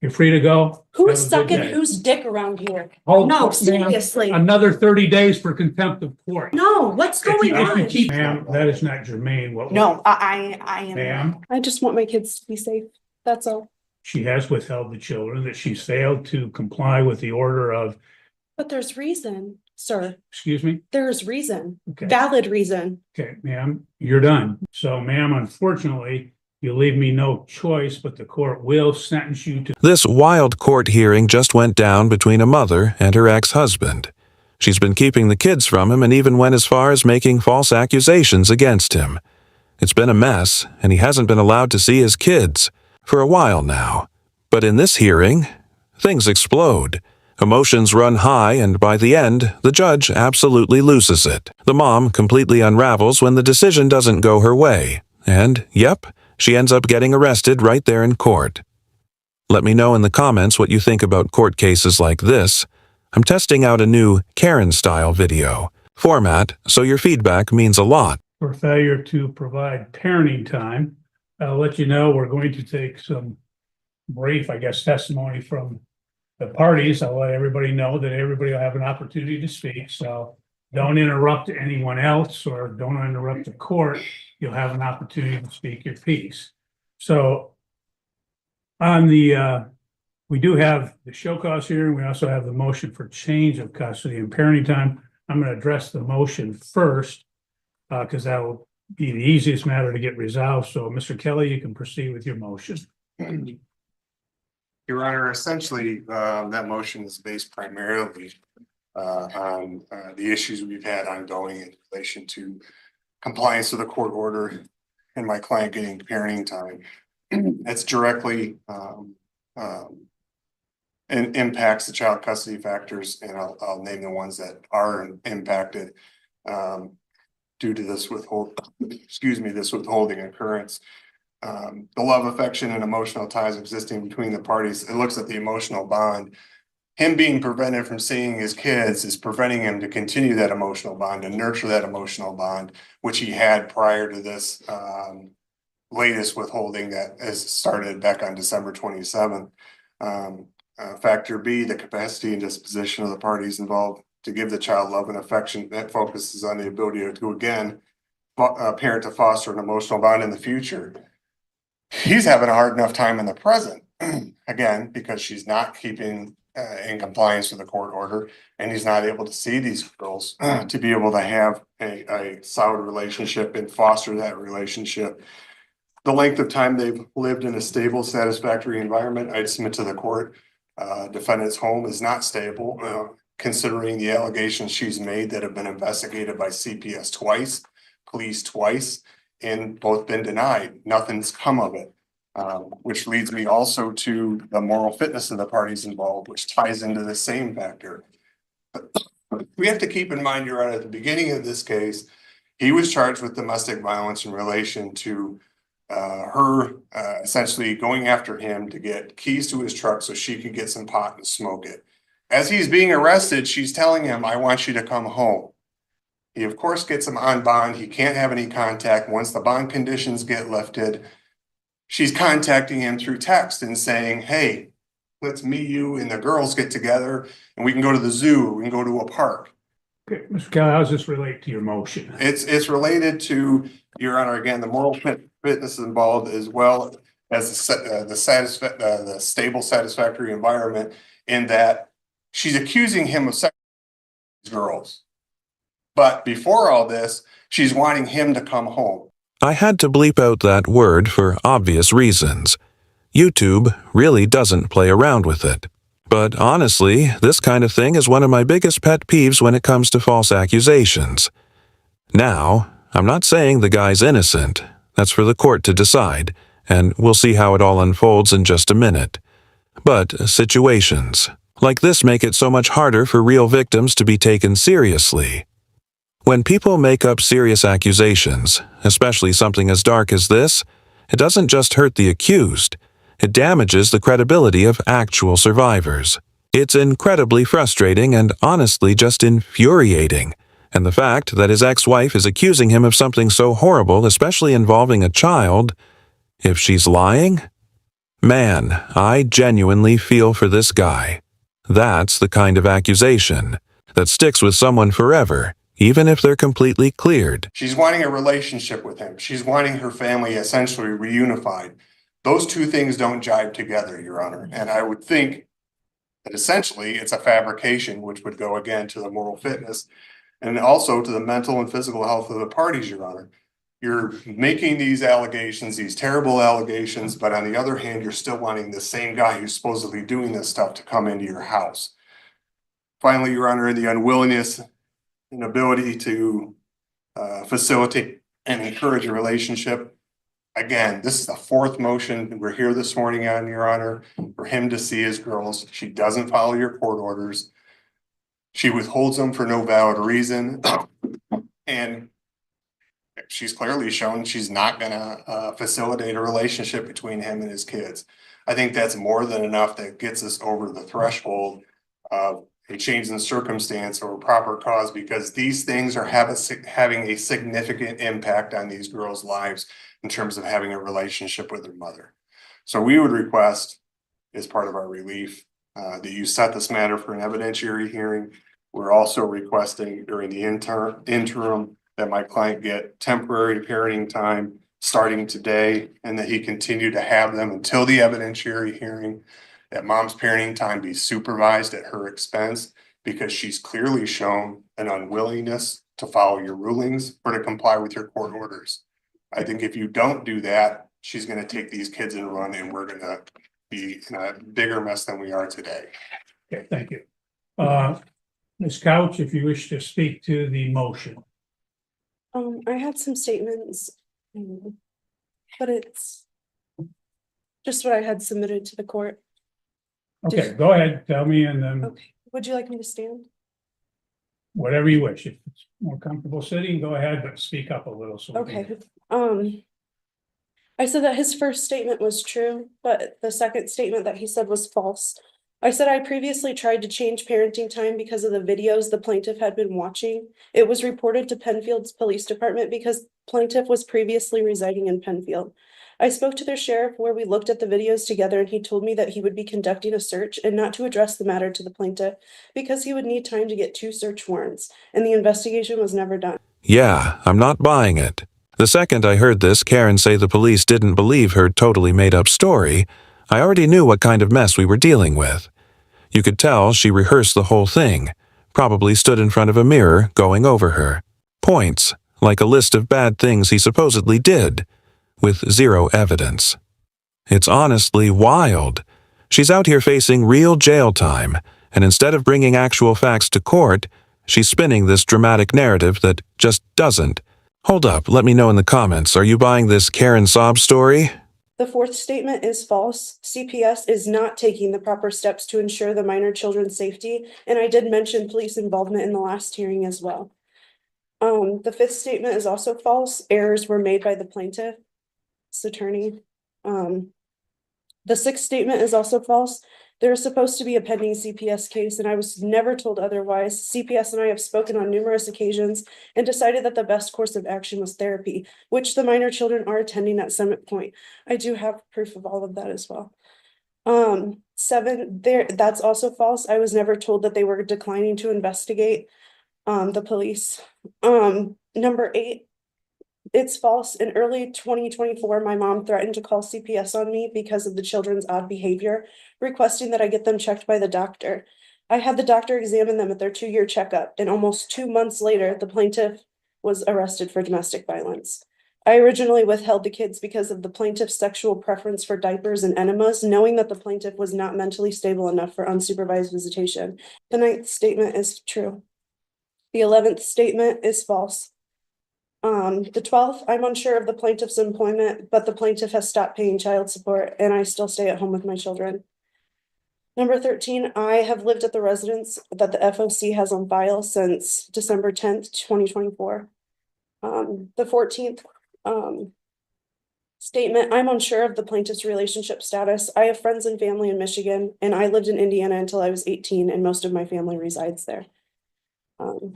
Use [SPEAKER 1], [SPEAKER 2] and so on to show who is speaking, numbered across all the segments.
[SPEAKER 1] You're free to go.
[SPEAKER 2] Who's
[SPEAKER 1] Have a good
[SPEAKER 2] sucking
[SPEAKER 1] day.
[SPEAKER 2] whose dick around here?
[SPEAKER 1] Oh,
[SPEAKER 2] No,
[SPEAKER 1] ma'am,
[SPEAKER 2] seriously.
[SPEAKER 1] Another 30 days for contempt of court.
[SPEAKER 2] No, what's going
[SPEAKER 1] If you
[SPEAKER 2] on?
[SPEAKER 1] keep, ma'am, that is not germane.
[SPEAKER 2] No, I am.
[SPEAKER 1] Ma'am,
[SPEAKER 2] I just want my kids to be safe. That's all.
[SPEAKER 1] she has withheld the children, that she's failed to comply with the order of,
[SPEAKER 2] But there's reason, sir.
[SPEAKER 1] excuse me?
[SPEAKER 2] There's reason.
[SPEAKER 1] Okay.
[SPEAKER 2] Valid reason.
[SPEAKER 1] Okay, ma'am, you're done. So, ma'am, unfortunately, you leave me no choice, but the court will sentence you to.
[SPEAKER 3] This wild court hearing just went down between a mother and her ex-husband. She's been keeping the kids from him and even went as far as making false accusations against him. It's been a mess, and he hasn't been allowed to see his kids for a while now. But in this hearing, things explode. Emotions run high, and by the end, the judge absolutely loses it. The mom completely unravels when the decision doesn't go her way. And, yep, she ends up getting arrested right there in court. Let me know in the comments what you think about court cases like this. I'm testing out a new Karen-style video format, so your feedback means a lot.
[SPEAKER 1] For failure to provide parenting time, I'll let you know we're going to take some brief, testimony from the parties. I'll let everybody know that everybody will have an opportunity to speak. So don't interrupt anyone else or don't interrupt the court. You'll have an opportunity to speak your piece. So on the, we do have the show cause hearing. We also have the motion for change of custody and parenting time. I'm going to address the motion first because that will be the easiest matter to get resolved. So Mr. Kelly, you can proceed with your motion.
[SPEAKER 4] Your Honor, essentially, that motion is based primarily on the issues we've had ongoing in relation to compliance with the court order and my client getting parenting time. It's directly and impacts the child custody factors, and I'll name the ones that are impacted due to this withholding occurrence. The love, affection, and emotional ties existing between the parties. It looks at the emotional bond. Him being prevented from seeing his kids is preventing him to continue that emotional bond and nurture that emotional bond, which he had prior to this latest withholding that has started back on December 27th. Factor B, the capacity and disposition of the parties involved to give the child love and affection. That focuses on the ability to, again, parent to foster an emotional bond in the future. He's having a hard enough time in the present, again, because she's not keeping in compliance with the court order, and he's not able to see these girls to be able to have a solid relationship and foster that relationship. The length of time they've lived in a stable, satisfactory environment, I'd submit to the court. Defendant's home is not stable, considering the allegations she's made that have been investigated by CPS twice, police twice, and both been denied. Nothing's come of it, which leads me also to the moral fitness of the parties involved, which ties into the same factor. But we have to keep in mind, Your Honor, at the beginning of this case, he was charged with domestic violence in relation to her essentially going after him to get keys to his truck so she could get some pot and smoke it. As he's being arrested, she's telling him, "I want you to come home." He, of course, gets him on bond. He can't have any contact. Once the bond conditions get lifted, she's contacting him through text and saying, "Hey, let's meet you and the girls get together and we can go to the zoo, or we can go to a park."
[SPEAKER 1] Okay, Mr. Kelly, how does this relate to your motion?
[SPEAKER 4] It's related to, Your Honor, again, the moral fitness involved, as well as the stable, satisfactory environment, in that she's accusing him of sex with girls. But before all this, she's wanting him to come home.
[SPEAKER 3] I had to bleep out that word for obvious reasons. YouTube really doesn't play around with it. But honestly, this kind of thing is one of my biggest pet peeves when it comes to false accusations. Now, I'm not saying the guy's innocent. That's for the court to decide, and we'll see how it all unfolds in just a minute. But situations like this make it so much harder for real victims to be taken seriously. When people make up serious accusations, especially something as dark as this, it doesn't just hurt the accused, it damages the credibility of actual survivors. It's incredibly frustrating and honestly just infuriating. And the fact that his ex-wife is accusing him of something so horrible, especially involving a child, if she's lying, Man, I genuinely feel for this guy. That's the kind of accusation that sticks with someone forever, even if they're completely cleared.
[SPEAKER 4] She's wanting a relationship with him. She's wanting her family essentially reunified. Those two things don't jive together, Your Honor. And I would think that essentially it's a fabrication, which would go again to the moral fitness and also to the mental and physical health of the parties, Your Honor. You're making these allegations, these terrible allegations, but on the other hand, you're still wanting the same guy who's supposedly doing this stuff to come into your house. Finally, Your Honor, the unwillingness and ability to facilitate and encourage a relationship. Again, this is the fourth motion we're here this morning on, Your Honor, for him to see his girls. She doesn't follow your court orders. She withholds them for no valid reason. And she's clearly shown she's not gonna facilitate a relationship between him and his kids. I think that's more than enough that gets us over the threshold of a change in circumstance or proper cause, because these things are having a significant impact on these girls' lives in terms of having a relationship with their mother. So we would request, as part of our relief, that you set this matter for an evidentiary hearing. We're also requesting during the interim that my client get temporary parenting time starting today, and that he continue to have them until the evidentiary hearing. That mom's parenting time be supervised at her expense, because she's clearly shown an unwillingness to follow your rulings or to comply with your court orders. I think if you don't do that, she's going to take these kids and run, and we're going to be in a bigger mess than we are today.
[SPEAKER 1] Okay, thank you. Ms. Couch, if you wish to speak to the motion.
[SPEAKER 2] I had some statements, but it's just what I had submitted to the court.
[SPEAKER 1] Okay, go ahead, tell me, and then
[SPEAKER 2] Okay, would you like me to stand?
[SPEAKER 1] whatever you wish. If it's more comfortable sitting, go ahead, but speak up a little. So we can-
[SPEAKER 2] Okay, I said that his first statement was true, but the second statement that he said was false. I said I previously tried to change parenting time because of the videos the plaintiff had been watching. It was reported to Penfield's police department because plaintiff was previously residing in Penfield. I spoke to their sheriff where we looked at the videos together, and he told me that he would be conducting a search and not to address the matter to the plaintiff because he would need time to get 2 search warrants, and the investigation was never done.
[SPEAKER 3] Yeah, I'm not buying it. The second I heard this Karen say the police didn't believe her totally made-up story, I already knew what kind of mess we were dealing with. You could tell she rehearsed the whole thing, probably stood in front of a mirror going over her points, like a list of bad things he supposedly did, with zero evidence. It's honestly wild. She's out here facing real jail time, and instead of bringing actual facts to court, she's spinning this dramatic narrative that just doesn't. Hold up, let me know in the comments, are you buying this Karen sob story?
[SPEAKER 2] The fourth statement is false. CPS is not taking the proper steps to ensure the minor children's safety, and I did mention police involvement in the last hearing as well. The fifth statement is also false. Errors were made by the plaintiff's attorney. The sixth statement is also false. There is supposed to be a pending CPS case, and I was never told otherwise. CPS and I have spoken on numerous occasions and decided that the best course of action was therapy, which the minor children are attending at Summit Point. I do have proof of all of that as well. 7, that's also false. I was never told that they were declining to investigate the police. Number 8, it's false. In early 2024, my mom threatened to call CPS on me because of the children's odd behavior, requesting that I get them checked by the doctor. I had the doctor examine them at their 2-year checkup, and almost 2 months later, the plaintiff was arrested for domestic violence. I originally withheld the kids because of the plaintiff's sexual preference for diapers and enemas, knowing that the plaintiff was not mentally stable enough for unsupervised visitation. The 9th statement is true. The 11th statement is false. The 12th, I'm unsure of the plaintiff's employment, but the plaintiff has stopped paying child support, and I still stay at home with my children. Number 13, I have lived at the residence that the FOC has on file since December 10th, 2024. The 14th statement, I'm unsure of the plaintiff's relationship status. I have friends and family in Michigan, and I lived in Indiana until I was 18, and most of my family resides there.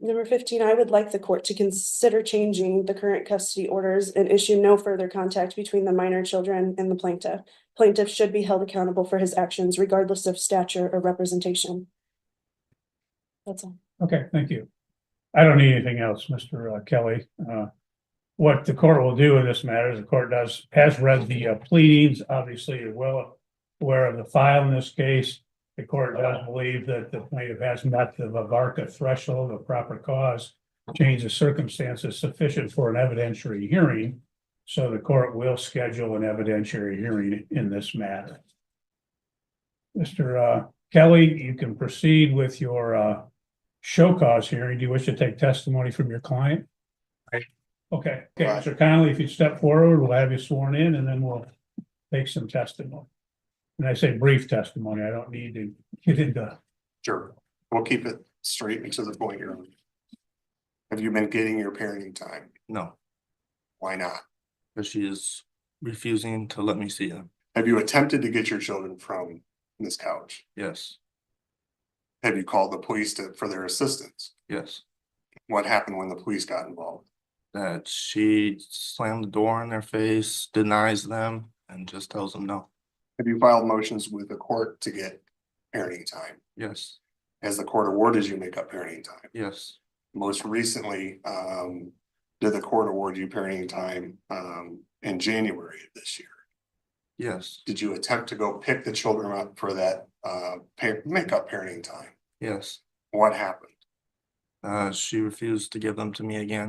[SPEAKER 2] Number 15, I would like the court to consider changing the current custody orders and issue no further contact between the minor children and the plaintiff. Plaintiff should be held accountable for his actions regardless of stature or representation. That's all.
[SPEAKER 1] Okay, thank you. I don't need anything else, Mr. Kelly. What the court will do in this matter is the court has read the pleadings, obviously you're well aware of the file in this case. The court does believe that the plaintiff has met the Vavarka threshold of proper cause, change of circumstances sufficient for an evidentiary hearing. So the court will schedule an evidentiary hearing in this matter. Mr. Kelly, you can proceed with your show cause hearing. Do you wish to take testimony from your client?
[SPEAKER 4] Right.
[SPEAKER 1] Okay, Mr. Connolly, if you step forward, we'll have you sworn in and then we'll take some testimony. And I say brief testimony, I don't need to get into.
[SPEAKER 4] Sure, we'll keep it straight and to the point here. Have you been getting your parenting time?
[SPEAKER 5] No,
[SPEAKER 4] Why not?
[SPEAKER 5] because she is refusing to let me see them.
[SPEAKER 4] Have you attempted to get your children from this couch?
[SPEAKER 5] Yes,
[SPEAKER 4] Have you called the police for their assistance?
[SPEAKER 5] yes.
[SPEAKER 4] What happened when the police got involved?
[SPEAKER 5] That she slammed the door in their face, denies them, and just tells them no.
[SPEAKER 4] Have you filed motions with the court to get parenting time?
[SPEAKER 5] Yes,
[SPEAKER 4] Has the court awarded you make up parenting time?
[SPEAKER 5] yes,
[SPEAKER 4] Most recently, did the court award you parenting time in January of this year?
[SPEAKER 5] yes,
[SPEAKER 4] Did you attempt to go pick the children up for that make up parenting time?
[SPEAKER 5] yes.
[SPEAKER 4] What happened?
[SPEAKER 5] She refused to give them to me again.